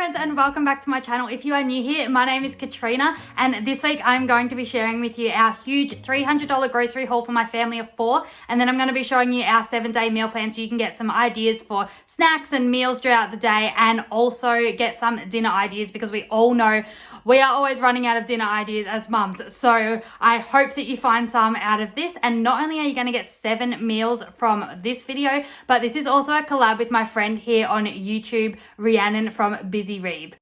friends, and welcome back to my channel. If you are new here, my name is Katrina, and this week I'm going to be sharing with you our huge $300 grocery haul for my family of 4, and then I'm going to be showing you our 7-day meal plan so you can get some ideas for snacks and meals throughout the day, and also get some dinner ideas because we all know we are always running out of dinner ideas as mums. So I hope that you find some out of this, and not only are you going to get 7 meals from this video, but this is also a collab with my friend here on YouTube, Rhiannon from Busy REEBS.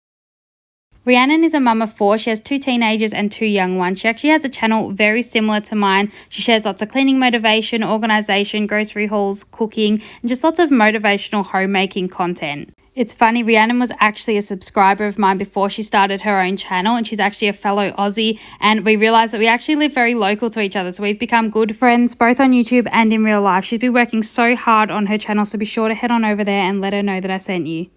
Rhiannon is a mum of 4. She has 2 teenagers and 2 young ones. She actually has a channel very similar to mine. She shares lots of cleaning motivation, organisation, grocery hauls, cooking, and just lots of motivational homemaking content. It's funny, Rhiannon was actually a subscriber of mine before she started her own channel, and she's actually a fellow Aussie, and we realised that we actually live very local to each other, so we've become good friends both on YouTube and in real life. She's been working so hard on her channel, so be sure to head on over there and let her know that I sent you.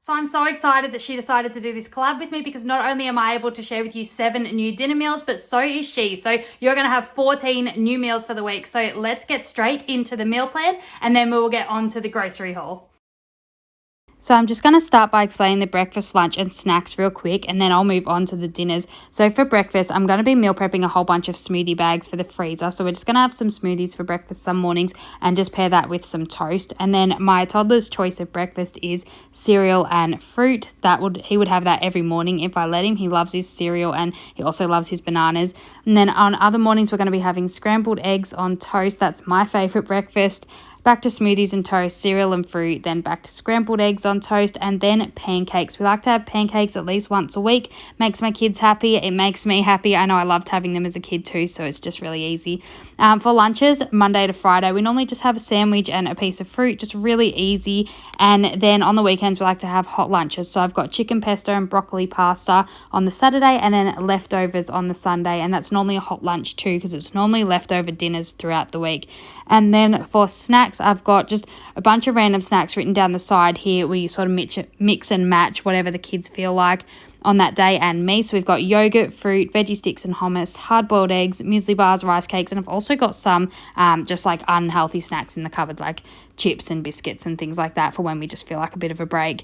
So I'm so excited that she decided to do this collab with me, because not only am I able to share with you 7 new dinner meals, but so is she. So you're going to have 14 new meals for the week. So let's get straight into the meal plan, and then we will get on to the grocery haul. So I'm just going to start by explaining the breakfast, lunch and snacks real quick, and then I'll move on to the dinners. So for breakfast, I'm going to be meal prepping a whole bunch of smoothie bags for the freezer. So we're just going to have some smoothies for breakfast some mornings and just pair that with some toast. And then my toddler's choice of breakfast is cereal and fruit. He would have that every morning if I let him. He loves his cereal and he also loves his bananas. And then on other mornings, we're going to be having scrambled eggs on toast. That's my favorite breakfast. Back to smoothies and toast, cereal and fruit, then back to scrambled eggs on toast, and then pancakes. We like to have pancakes at least once a week. Makes my kids happy. It makes me happy. I know I loved having them as a kid too, so it's just really easy. For lunches, Monday to Friday, we normally just have a sandwich and a piece of fruit, just really easy. And then on the weekends, we like to have hot lunches. So I've got chicken pesto and broccoli pasta on the Saturday, and then leftovers on the Sunday. And that's normally a hot lunch too, because it's normally leftover dinners throughout the week. And then for snacks, I've got just a bunch of random snacks written down the side here. We sort of mix and match whatever the kids feel like on that day and me. So we've got yogurt, fruit, veggie sticks and hummus, hard-boiled eggs, muesli bars, rice cakes, and I've also got some just like unhealthy snacks in the cupboard, like chips and biscuits and things like that for when we just feel like a bit of a break.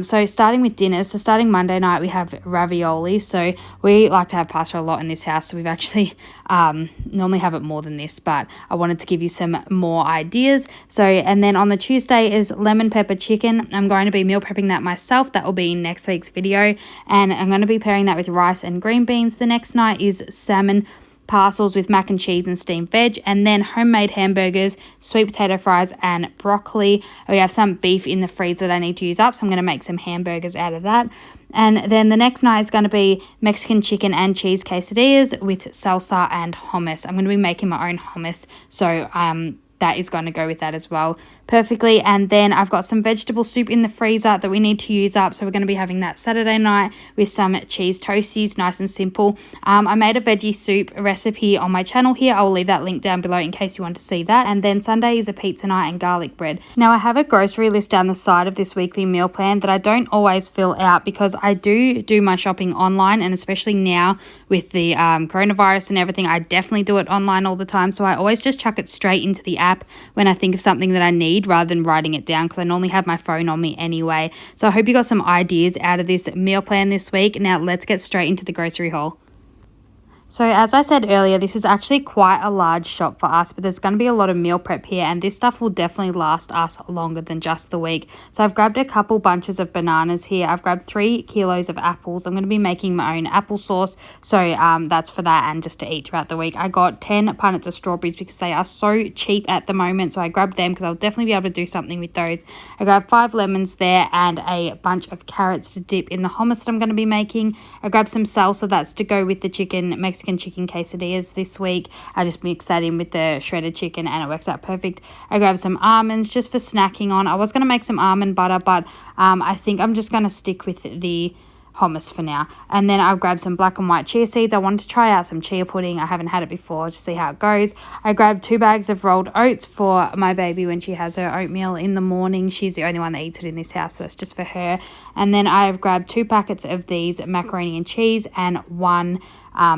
So starting with dinner, so starting Monday night, we have ravioli. So we like to have pasta a lot in this house, so we've actually normally have it more than this, but I wanted to give you some more ideas. So, and then on the Tuesday is lemon pepper chicken. I'm going to be meal prepping that myself. That will be in next week's video, and I'm going to be pairing that with rice and green beans. The next night is salmon parcels with mac and cheese and steamed veg, and then homemade hamburgers, sweet potato fries and broccoli. We have some beef in the freezer that I need to use up, so I'm going to make some hamburgers out of that. And then the next night is going to be Mexican chicken and cheese quesadillas with salsa and hummus. I'm going to be making my own hummus, so that is going to go with that as well perfectly. And then I've got some vegetable soup in the freezer that we need to use up, so we're going to be having that Saturday night with some cheese toasties, nice and simple. I made a veggie soup recipe on my channel here. I will leave that link down below in case you want to see that. And then Sunday is a pizza night and garlic bread. Now I have a grocery list down the side of this weekly meal plan that I don't always fill out, because I do my shopping online, and especially now with the coronavirus and everything, I definitely do it online all the time. So I always just chuck it straight into the app when I think of something that I need, rather than writing it down, because I normally have my phone on me anyway. So I hope you got some ideas out of this meal plan this week. Now let's get straight into the grocery haul. So as I said earlier, this is actually quite a large shop for us, but there's going to be a lot of meal prep here, and this stuff will definitely last us longer than just the week. So I've grabbed a couple bunches of bananas here. I've grabbed 3 kilos of apples. I'm going to be making my own applesauce, so that's for that and just to eat throughout the week. I got 10 punnets of strawberries because they are so cheap at the moment, so I grabbed them because I'll definitely be able to do something with those. I grabbed 5 lemons there and a bunch of carrots to dip in the hummus that I'm going to be making. I grabbed some salsa that's to go with the Mexican chicken quesadillas this week. I just mix that in with the shredded chicken and it works out perfect. I grabbed some almonds just for snacking on. I was going to make some almond butter, but I think I'm just going to stick with the hummus for now. And then I'll grab some black and white chia seeds. I wanted to try out some chia pudding. I haven't had it before, just see how it goes. I grabbed 2 bags of rolled oats for my baby when she has her oatmeal in the morning. She's the only one that eats it in this house, so it's just for her. And then I've grabbed 2 packets of these macaroni and cheese and 1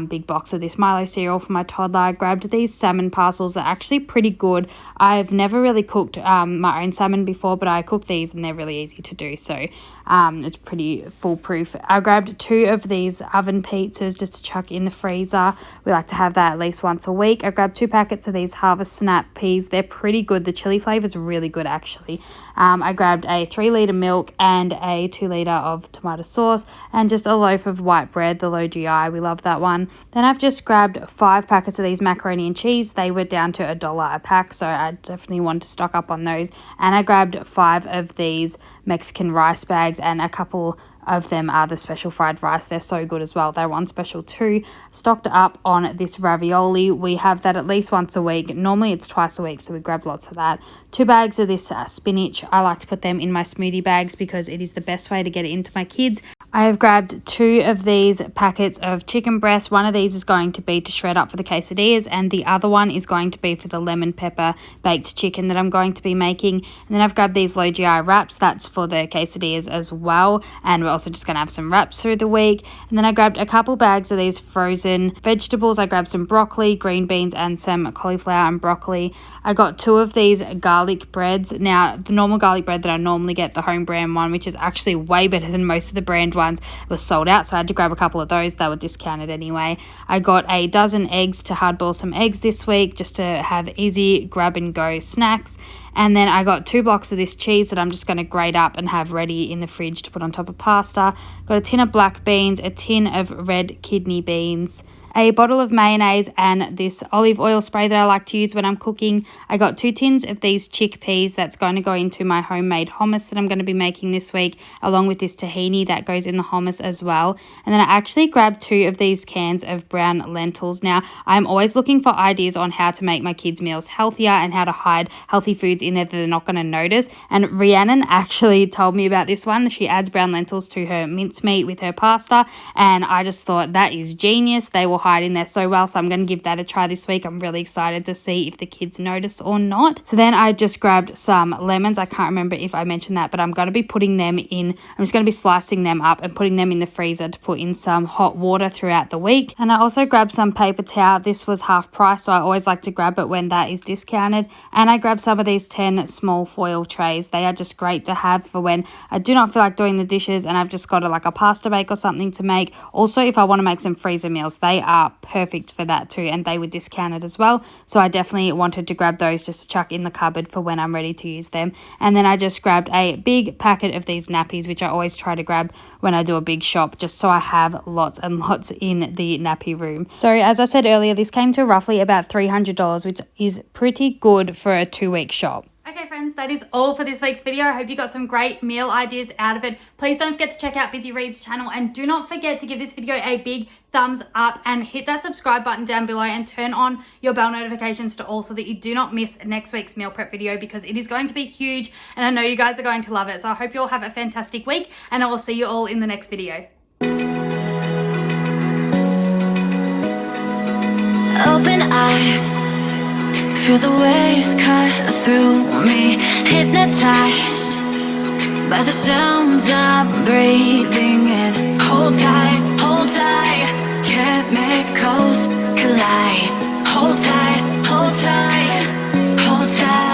big box of this Milo cereal for my toddler. I grabbed these salmon parcels. They're actually pretty good. I've never really cooked my own salmon before, but I cook these and they're really easy to do. So It's pretty foolproof. I grabbed 2 of these oven pizzas just to chuck in the freezer. We like to have that at least once a week. I grabbed 2 packets of these Harvest Snap peas. They're pretty good. The chili flavour is really good actually. I grabbed a 3-litre milk and a 2-litre of tomato sauce and just a loaf of white bread, the low GI. We love that one. Then I've just grabbed 5 packets of these macaroni and cheese. They were down to $1 a pack, so I definitely want to stock up on those. And I grabbed 5 of these Mexican rice bags, and a couple of them are the special fried rice. They're so good as well. They're on special too. Stocked up on this ravioli. We have that at least once a week. Normally it's twice a week, so we grab lots of that. 2 bags of this spinach. I like to put them in my smoothie bags because it is the best way to get it into my kids. I have grabbed 2 of these packets of chicken breast. One of these is going to be to shred up for the quesadillas, and the other one is going to be for the lemon pepper baked chicken that I'm going to be making. And then I've grabbed these low GI wraps. That's for the quesadillas as well. And we're also just going to have some wraps through the week. And then I grabbed a couple bags of these frozen vegetables. I grabbed some broccoli, green beans, and some cauliflower and broccoli. I got 2 of these garlic breads. Now, the normal garlic bread that I normally get, the home brand one, which is actually way better than most of the brand ones, was sold out, so I had to grab a couple of those. They were discounted anyway. I got a dozen eggs to hard boil some eggs this week just to have easy grab and go snacks. And then I got 2 blocks of this cheese that I'm just going to grate up and have ready in the fridge to put on top of pasta. Got a tin of black beans, a tin of red kidney beans, a bottle of mayonnaise, and this olive oil spray that I like to use when I'm cooking. I got 2 tins of these chickpeas that's going to go into my homemade hummus that I'm going to be making this week, along with this tahini that goes in the hummus as well. And then I actually grabbed 2 of these cans of brown lentils. Now, I'm always looking for ideas on how to make my kids' meals healthier and how to hide healthy foods in there that they're not going to notice. And Rhiannon actually told me about this one. She adds brown lentils to her mincemeat with her pasta, and I just thought that is genius. They will hide in there so well, so I'm going to give that a try this week. I'm really excited to see if the kids notice or not. So then I just grabbed some lemons. I can't remember if I mentioned that, but I'm going to be putting them in, I'm just going to be slicing them up and putting them in the freezer to put in some hot water throughout the week. And I also grabbed some paper towel. This was half price, so I always like to grab it when that is discounted. And I grabbed some of these 10 small foil trays. They are just great to have for when I do not feel like doing the dishes and I've just got like a pasta bake or something to make. Also, if I want to make some freezer meals, they are perfect for that too, and they were discounted as well, so I definitely wanted to grab those just to chuck in the cupboard for when I'm ready to use them. And then I just grabbed a big packet of these nappies, which I always try to grab when I do a big shop, just so I have lots and lots in the nappy room. So as I said earlier, this came to roughly about $300, which is pretty good for a 2-week shop. Okay friends, that is all for this week's video. I hope you got some great meal ideas out of it. Please don't forget to check out Busy REEBS channel, and do not forget to give this video a big thumbs up and hit that subscribe button down below and turn on your bell notifications to all so that you do not miss next week's meal prep video, because it is going to be huge and I know you guys are going to love it. So I hope you all have a fantastic week, and I will see you all in the next video. Open eye, feel the waves cut through me, hypnotized by the sounds I'm breathing in. Hold tight, chemicals collide. Hold tight, hold tight, hold tight.